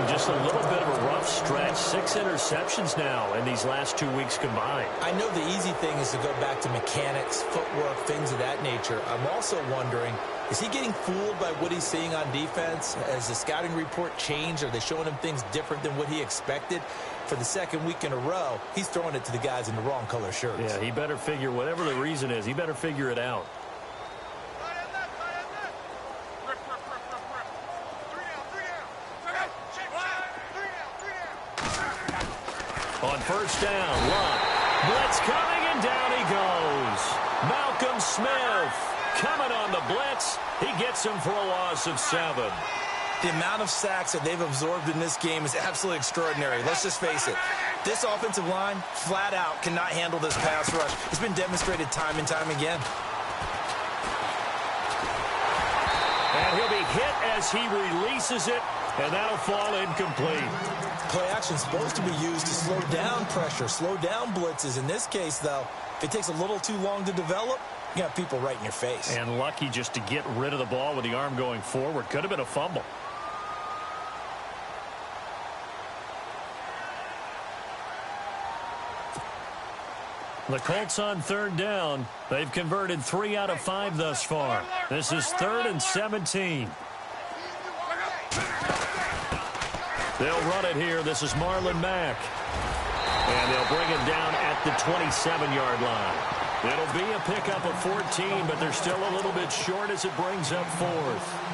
Just a little bit of a rough stretch. 6 interceptions now in these last 2 weeks combined. I know the easy thing is to go back to mechanics, footwork, things of that nature. I'm also wondering, is he getting fooled by what he's seeing on defense? Has the scouting report changed? Are they showing him things different than what he expected? For the second week in a row, he's throwing it to the guys in the wrong color shirts. Yeah, he better figure, whatever the reason is, he better figure it out. On first down, Luck. Blitz coming, and down he goes. Malcolm Smith coming on the blitz. He gets him for a loss of 7. The amount of sacks that they've absorbed in this game is absolutely extraordinary. Let's just face it. This offensive line, flat out, cannot handle this pass rush. It's been demonstrated time and time again. And he'll be hit as he releases it, and that'll fall incomplete. Play action's supposed to be used to slow down pressure, slow down blitzes. In this case, though, if it takes a little too long to develop, you got people right in your face. And lucky just to get rid of the ball with the arm going forward. Could have been a fumble. The Colts on third down. They've converted 3 out of 5 thus far. This is 3rd and 17. They'll run it here. This is Marlon Mack. And they'll bring him down at the 27-yard line. It'll be a pickup of 14, but they're still a little bit short as it brings up 4th.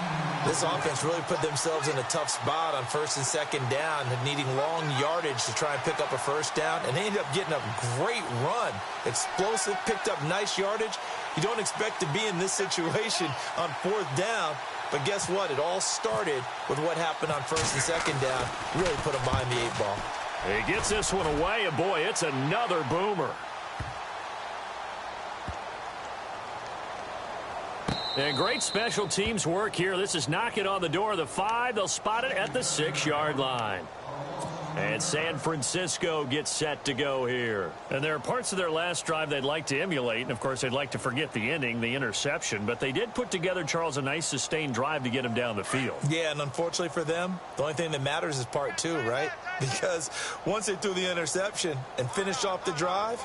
This offense really put themselves in a tough spot on 1st and 2nd down, needing long yardage to try and pick up a first down, and they ended up getting a great run. Explosive, picked up nice yardage. You don't expect to be in this situation on 4th down, but guess what? It all started with what happened on 1st and 2nd down. Really put them behind the 8 ball. He gets this one away, and boy, it's another boomer. And great special teams work here. This is knocking on the door of the 5. They'll spot it at the 6-yard line. And San Francisco gets set to go here. And there are parts of their last drive they'd like to emulate. And, of course, they'd like to forget the ending, the interception. But they did put together, Charles, a nice sustained drive to get him down the field. Yeah, and unfortunately for them, the only thing that matters is part 2, right? Because once they threw the interception and finished off the drive,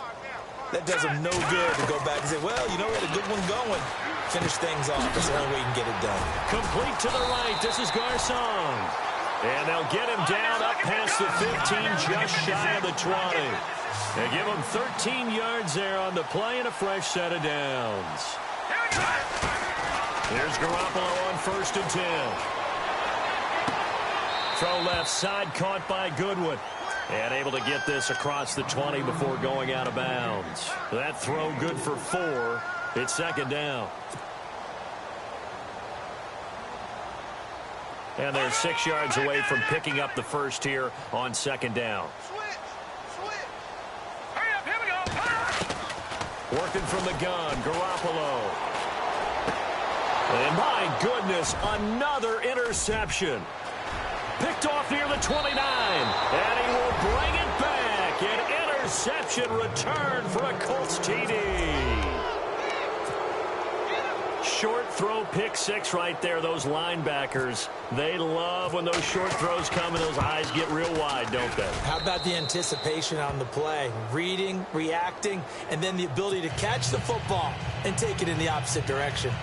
that does them no good to go back and say, well, you know, we had a good one going. Finish things off. That's the only way you can get it done. Complete to the right. This is Garcon. And they'll get him down up past the 15, just shy of the 20. They give him 13 yards there on the play and a fresh set of downs. Here's Garoppolo on 1st and 10. Throw left side, caught by Goodwin. And able to get this across the 20 before going out of bounds. That throw good for 4. It's 2nd down. And they're 6 yards away from picking up the first here on 2nd down. Hurry up, here we go. Working from the gun, Garoppolo. And my goodness, another interception. Picked off near the 29. And he will bring it back. An interception return for a Colts TD. Short throw, pick 6 right there. Those linebackers, they love when those short throws come and those eyes get real wide, don't they? How about the anticipation on the play? Reading, reacting, and then the ability to catch the football and take it in the opposite direction.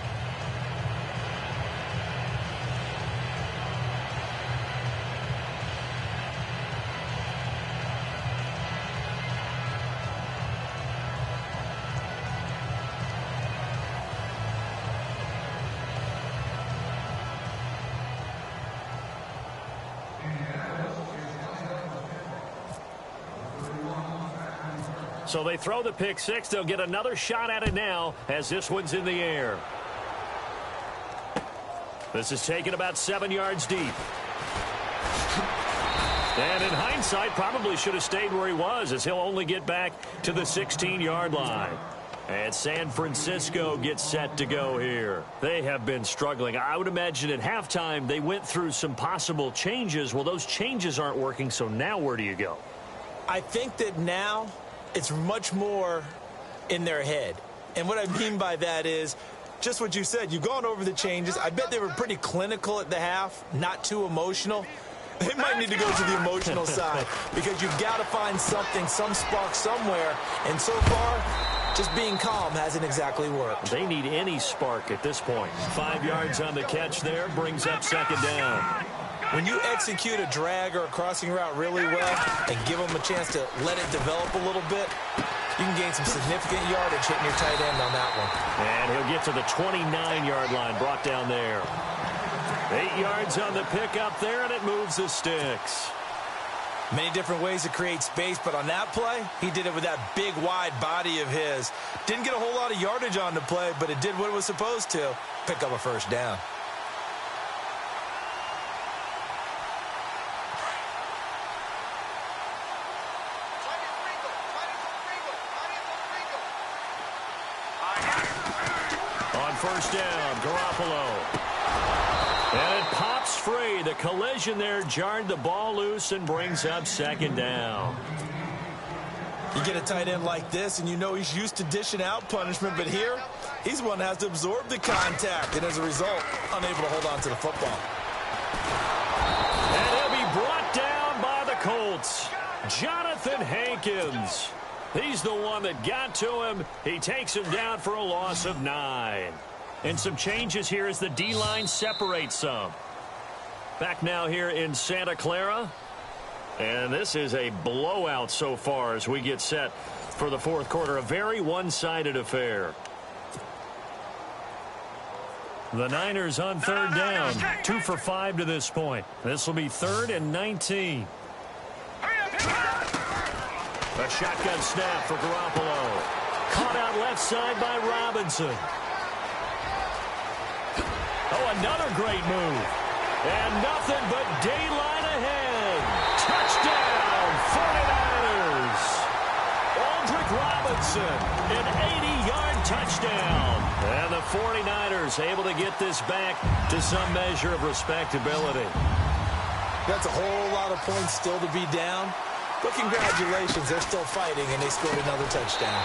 So they throw the pick 6. They'll get another shot at it now as this one's in the air. This is taken about 7 yards deep. And in hindsight, probably should have stayed where he was, as he'll only get back to the 16-yard line. And San Francisco gets set to go here. They have been struggling. I would imagine at halftime they went through some possible changes. Well, those changes aren't working, so now where do you go? I think that now it's much more in their head. And what I mean by that is just what you said. You've gone over the changes. I bet they were pretty clinical at the half, not too emotional. They might need to go to the emotional side because you've got to find something, some spark somewhere. And so far, just being calm hasn't exactly worked. They need any spark at this point. 5 yards on the catch there, brings up 2nd down. When you execute a drag or a crossing route really well and give them a chance to let it develop a little bit, you can gain some significant yardage hitting your tight end on that one. And he'll get to the 29-yard line, brought down there. 8 yards on the pickup there, and it moves the sticks. Many different ways to create space, but on that play, he did it with that big, wide body of his. Didn't get a whole lot of yardage on the play, but it did what it was supposed to, pick up a first down. On 1st down, Garoppolo. And it pops free. The collision there jarred the ball loose and brings up 2nd down. You get a tight end like this, and you know he's used to dishing out punishment, but here, he's the one that has to absorb the contact, and as a result, unable to hold on to the football. And he'll be brought down by the Colts. Jonathan Hankins. He's the one that got to him. He takes him down for a loss of 9. And some changes here as the D-line separates some. Back now here in Santa Clara. And this is a blowout so far as we get set for the fourth quarter. A very one-sided affair. The Niners on third down. 2 for 5 to this point. This will be 3rd and 19. A shotgun snap for Garoppolo. Caught out left side by Robinson. Oh, another great move. And nothing but daylight ahead. Touchdown, 49ers. Aldrick Robinson, an 80-yard touchdown. And the 49ers able to get this back to some measure of respectability. That's a whole lot of points still to be down. But congratulations, they're still fighting, and they scored another touchdown.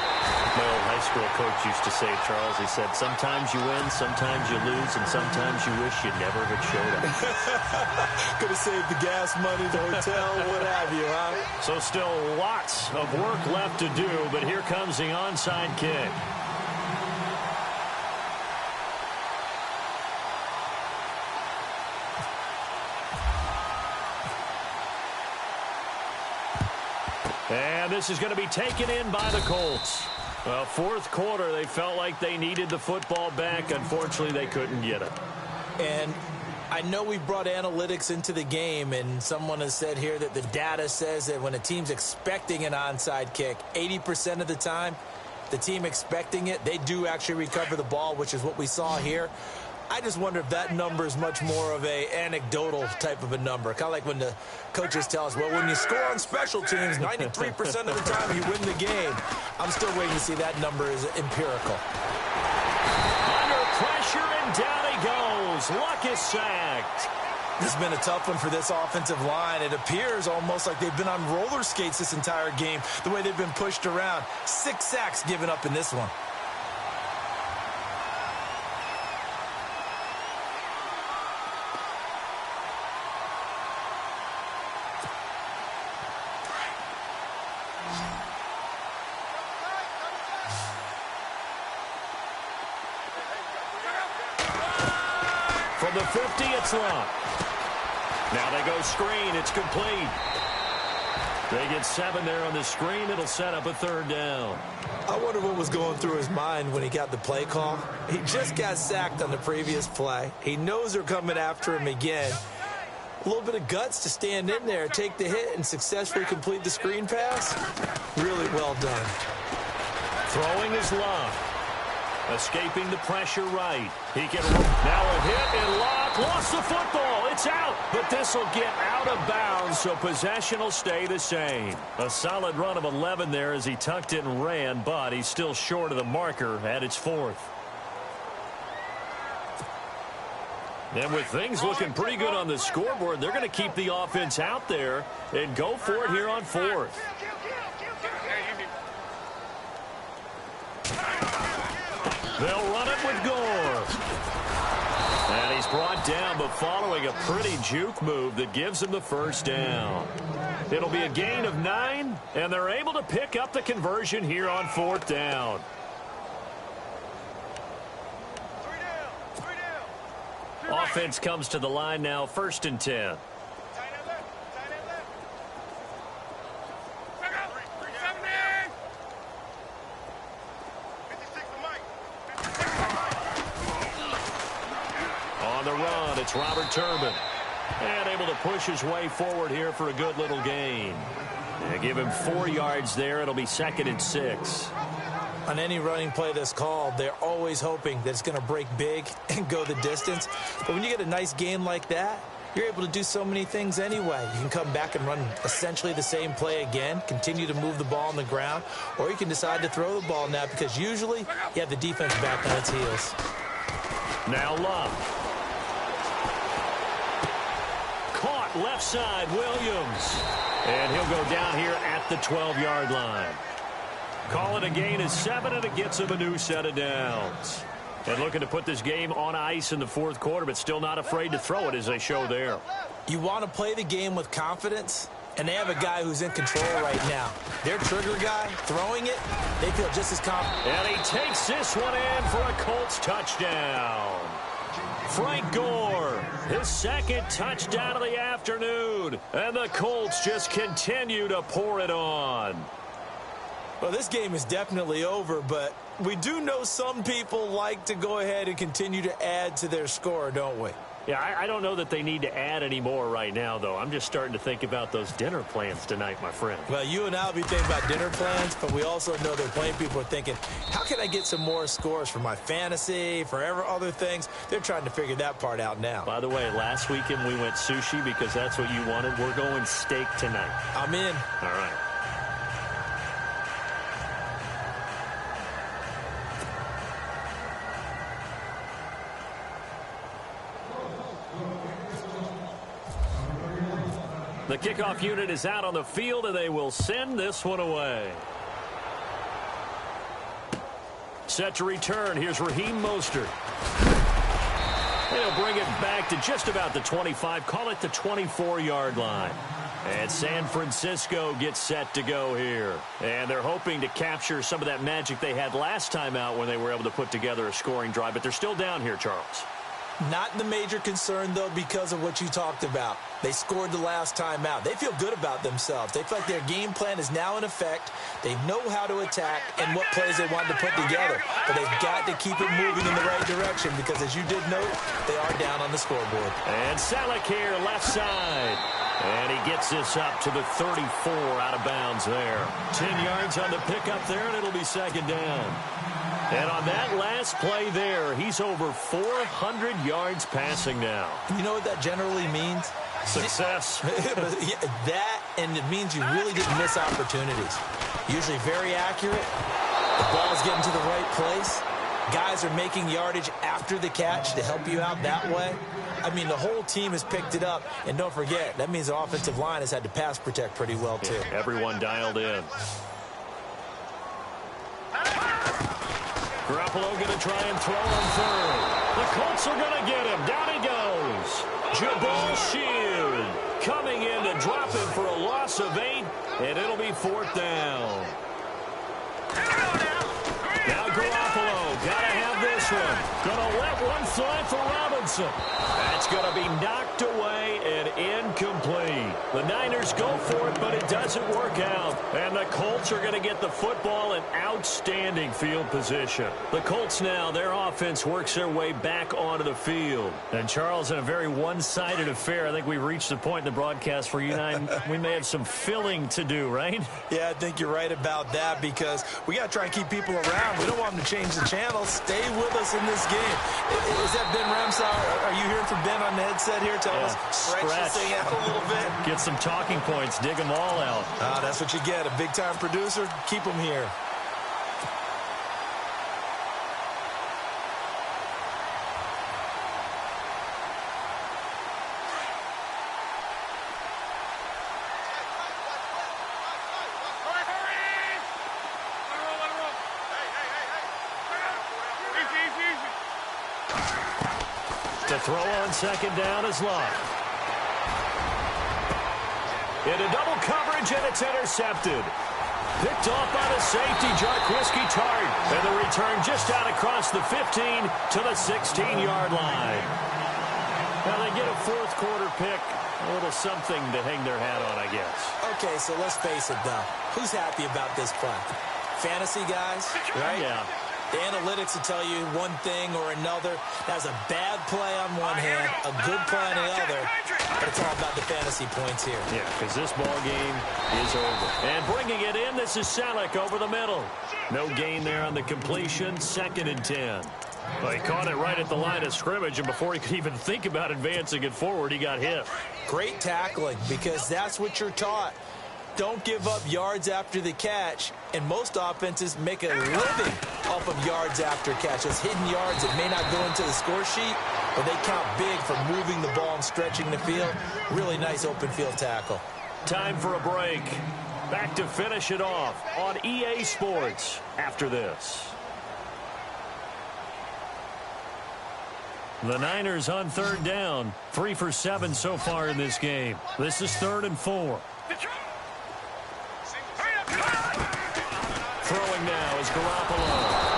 My old high school coach used to say, Charles, he said, sometimes you win, sometimes you lose, and sometimes you wish you never had showed up. Could have saved the gas money, the hotel, what have you, huh? So still lots of work left to do, but here comes the onside kick. And this is going to be taken in by the Colts. Well, fourth quarter, they felt like they needed the football back. Unfortunately, they couldn't get it. And I know we brought analytics into the game, and someone has said here that the data says that when a team's expecting an onside kick, 80% of the time, the team expecting it, they do actually recover the ball, which is what we saw here. I just wonder if that number is much more of a anecdotal type of a number. Kind of like when the coaches tell us, well, when you score on special teams, 93% of the time you win the game. I'm still waiting to see that number is empirical. Under pressure, and down he goes. Luck is sacked. This has been a tough one for this offensive line. It appears almost like they've been on roller skates this entire game, the way they've been pushed around. 6 sacks given up in this one. From the 50, it's Luck. Now they go screen. It's complete. They get 7 there on the screen. It'll set up a 3rd down. I wonder what was going through his mind when he got the play call. He just got sacked on the previous play. He knows they're coming after him again. A little bit of guts to stand in there, take the hit, and successfully complete the screen pass. Really well done. Throwing is Luck. Escaping the pressure right. He can now a hit and Luck lost the football. It's out, but this will get out of bounds, so possession will stay the same. A solid run of 11 there as he tucked it and ran, but he's still short of the marker at its 4th. And with things looking pretty good on the scoreboard, they're going to keep the offense out there and go for it here on 4th. They'll run it with Gore. And he's brought down, but following a pretty juke move that gives him the 1st down. It'll be a gain of 9, and they're able to pick up the conversion here on 4th down. Offense comes to the line now, 1st and 10. On the run, it's Robert Turbin. And able to push his way forward here for a good little gain. They give him 4 yards there. It'll be 2nd and 6. On any running play that's called, they're always hoping that it's going to break big and go the distance. But when you get a nice gain like that, you're able to do so many things anyway. You can come back and run essentially the same play again, continue to move the ball on the ground, or you can decide to throw the ball now because usually you have the defense back on its heels. Now Love. Caught left side, Williams. And he'll go down here at the 12-yard line. Call it a gain of 7, and it gets him a new set of downs. And looking to put this game on ice in the 4th quarter, but still not afraid to throw it as they show there. You want to play the game with confidence? And they have a guy who's in control right now. Their trigger guy, throwing it, they feel just as confident. And he takes this one in for a Colts touchdown. Frank Gore, his second touchdown of the afternoon. And the Colts just continue to pour it on. Well, this game is definitely over, but we do know some people like to go ahead and continue to add to their score, don't we? Yeah, I don't know that they need to add any more right now, though. I'm just starting to think about those dinner plans tonight, my friend. Well, you and I will be thinking about dinner plans, but we also know that plenty of people are thinking, how can I get some more scores for my fantasy, for other things? They're trying to figure that part out now. By the way, last weekend we went sushi because that's what you wanted. We're going steak tonight. I'm in. All right. The kickoff unit is out on the field, and they will send this one away. Set to return. Here's Raheem Mostert. They'll bring it back to just about the 25. Call it the 24-yard line. And San Francisco gets set to go here. And they're hoping to capture some of that magic they had last time out when they were able to put together a scoring drive. But they're still down here, Charles. Not the major concern, though, because of what you talked about. They scored the last time out. They feel good about themselves. They feel like their game plan is now in effect. They know how to attack and what plays they want to put together. But they've got to keep it moving in the right direction because, as you did note, they are down on the scoreboard. And Selleck here, left side. And he gets this up to the 34 out of bounds there. 10 yards on the pickup there, and it'll be second down. And on that last play there, he's over 400 yards passing now. You know what that generally means? Success. That, and it means you really didn't miss opportunities. Usually very accurate. The ball's getting to the right place. Guys are making yardage after the catch to help you out that way. I mean, the whole team has picked it up. And don't forget, that means the offensive line has had to pass protect pretty well, too. Yeah, everyone dialed in. Garoppolo going to try and throw on third. The Colts are going to get him. Down he goes. Jabal Shield coming in to drop him for a loss of 8, and it'll be fourth down. Now Garoppolo, got to have this one. Going to let one fly for Robinson. That's going to be knocked away and incomplete. The Niners go for it, but it doesn't work out. And the Colts are going to get the football in outstanding field position. The Colts now, their offense works their way back onto the field. And Charles, in a very one-sided affair, I think we've reached the point in the broadcast where you and I, we may have some filling to do, right? Yeah, I think you're right about that because we got to try and keep people around. We don't want them to change the channel. Stay with us in this game. Is that Ben Ramsey? Are you hearing from Ben on the headset here? Tell us, stretch this thing out a little bit. Get some talking points. Dig them all out. That's what you get. A big-time producer. Keep them here. The throw on second down is Love. Into double coverage, and it's intercepted. Picked off by the safety, Jarquiski Tart. And the return just out across the 15 to the 16-yard line. Now they get a fourth quarter pick. A little something to hang their hat on, I guess. Okay, so let's face it, though. Who's happy about this play? Fantasy guys, right? Yeah. The analytics will tell you one thing or another. That's a bad play on one hand, a good play on the other, but it's all about the fantasy points here. Yeah, because this ball game is over. And bringing it in, this is Selleck over the middle. No gain there on the completion, 2nd and 10. Well, he caught it right at the line of scrimmage, and before he could even think about advancing it forward, he got hit. Great tackling, because that's what you're taught. Don't give up yards after the catch, and most offenses make a living off of yards after catch. Those hidden yards that may not go into the score sheet, but they count big for moving the ball and stretching the field. Really nice open field tackle. Time for a break. Back to finish it off on EA Sports after this. The Niners on third down. 3 for 7 so far in this game. This is 3rd and 4. Throwing now is Garoppolo.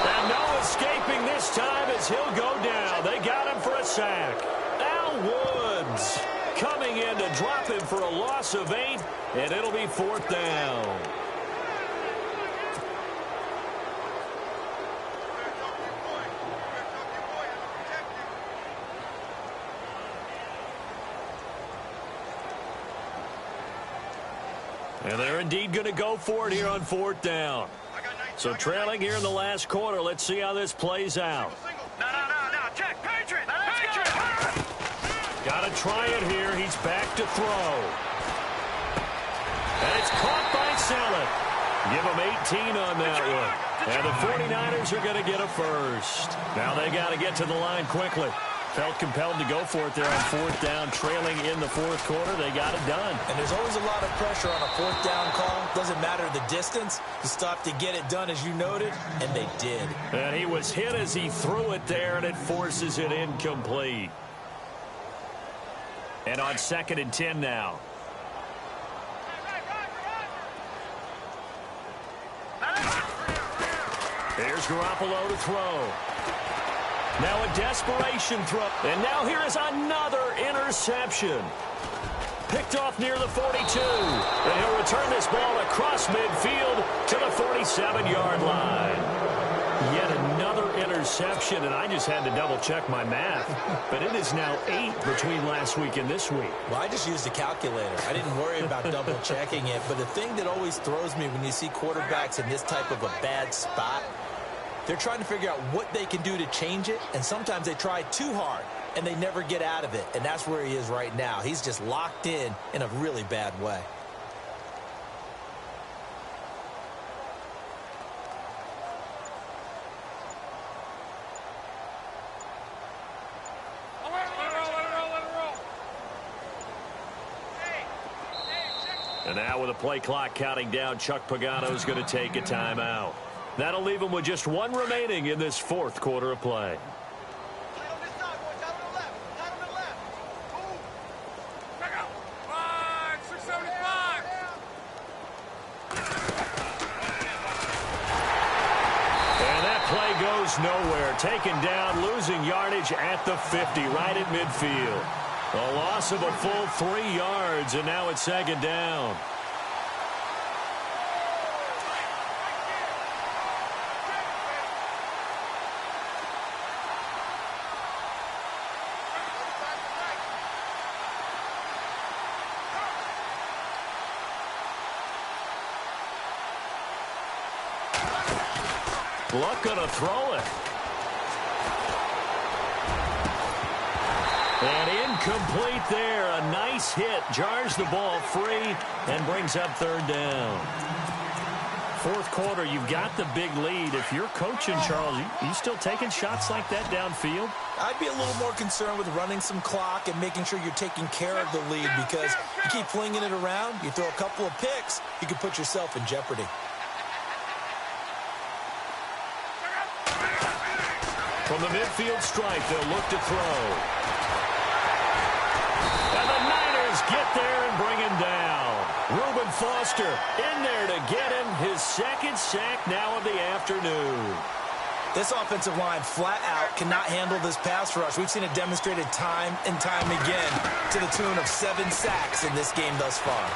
And no escaping this time as he'll go down. They got him for a sack. Al Woods coming in to drop him for a loss of 8, and it'll be 4th down. And they're indeed going to go for it here on 4th down. So trailing here in the last quarter. Let's see how this plays out. No. Check. Patriot. Got to try it here. He's back to throw. And it's caught by Saleh. Give him 18 on that one. And the 49ers are going to get a first. Now they got to get to the line quickly. Felt compelled to go for it there on 4th down, trailing in the 4th quarter. They got it done. And there's always a lot of pressure on a 4th down call. Doesn't matter the distance. You stop to get it done, as you noted, and they did. And he was hit as he threw it there, and it forces it incomplete. And on 2nd and 10 now. Here's Garoppolo to throw. Now a desperation throw. And now here is another interception. Picked off near the 42. And he'll return this ball across midfield to the 47-yard line. Yet another interception, and I just had to double-check my math. But it is now 8 between last week and this week. Well, I just used a calculator. I didn't worry about double-checking it. But the thing that always throws me when you see quarterbacks in this type of a bad spot, they're trying to figure out what they can do to change it, and sometimes they try too hard, and they never get out of it, and that's where he is right now. He's just locked in a really bad way. And now with the play clock counting down, Chuck Pagano's going to take a timeout. That'll leave him with just 1 remaining in this 4th quarter of play. And that play goes nowhere. Taken down, losing yardage at the 50, right at midfield. A loss of a full 3 yards, and now it's 2nd down. Luck gonna throw it. And incomplete there. A nice hit. Jars the ball free and brings up 3rd down. 4th quarter, you've got the big lead. If you're coaching, Charles, you still taking shots like that downfield? I'd be a little more concerned with running some clock and making sure you're taking care of the lead, because you keep flinging it around, you throw a couple of picks, you can put yourself in jeopardy. From the midfield stripe, they'll look to throw. And the Niners get there and bring him down. Reuben Foster in there to get him his 2nd sack now of the afternoon. This offensive line flat out cannot handle this pass rush. We've seen it demonstrated time and time again to the tune of 7 sacks in this game thus far.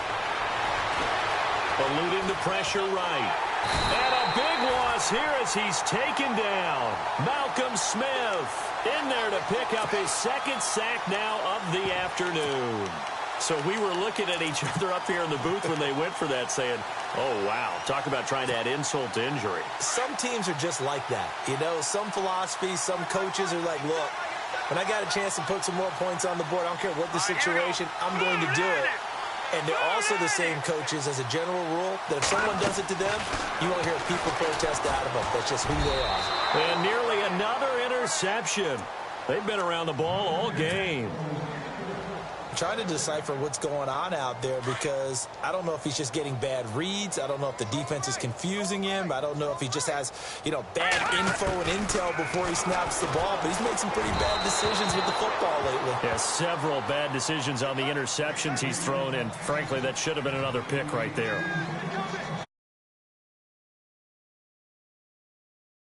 Eluding the pressure right. And a big loss here as he's taken down. Malcolm Smith in there to pick up his 2nd sack now of the afternoon. So we were looking at each other up here in the booth when they went for that, saying, oh, wow, talk about trying to add insult to injury. Some teams are just like that. You know, some philosophies, some coaches are like, look, when I got a chance to put some more points on the board, I don't care what the situation, I'm going to do it. And they're also the same coaches, as a general rule, that if someone does it to them, you won't hear people protest out of them. That's just who they are. And nearly another interception. They've been around the ball all game. trying to decipher what's going on out there, because I don't know if he's just getting bad reads. I don't know if the defense is confusing him. I don't know if he just has, bad info and intel before he snaps the ball. But he's made some pretty bad decisions with the football lately. Yeah, several bad decisions on the interceptions he's thrown, and frankly, that should have been another pick right there.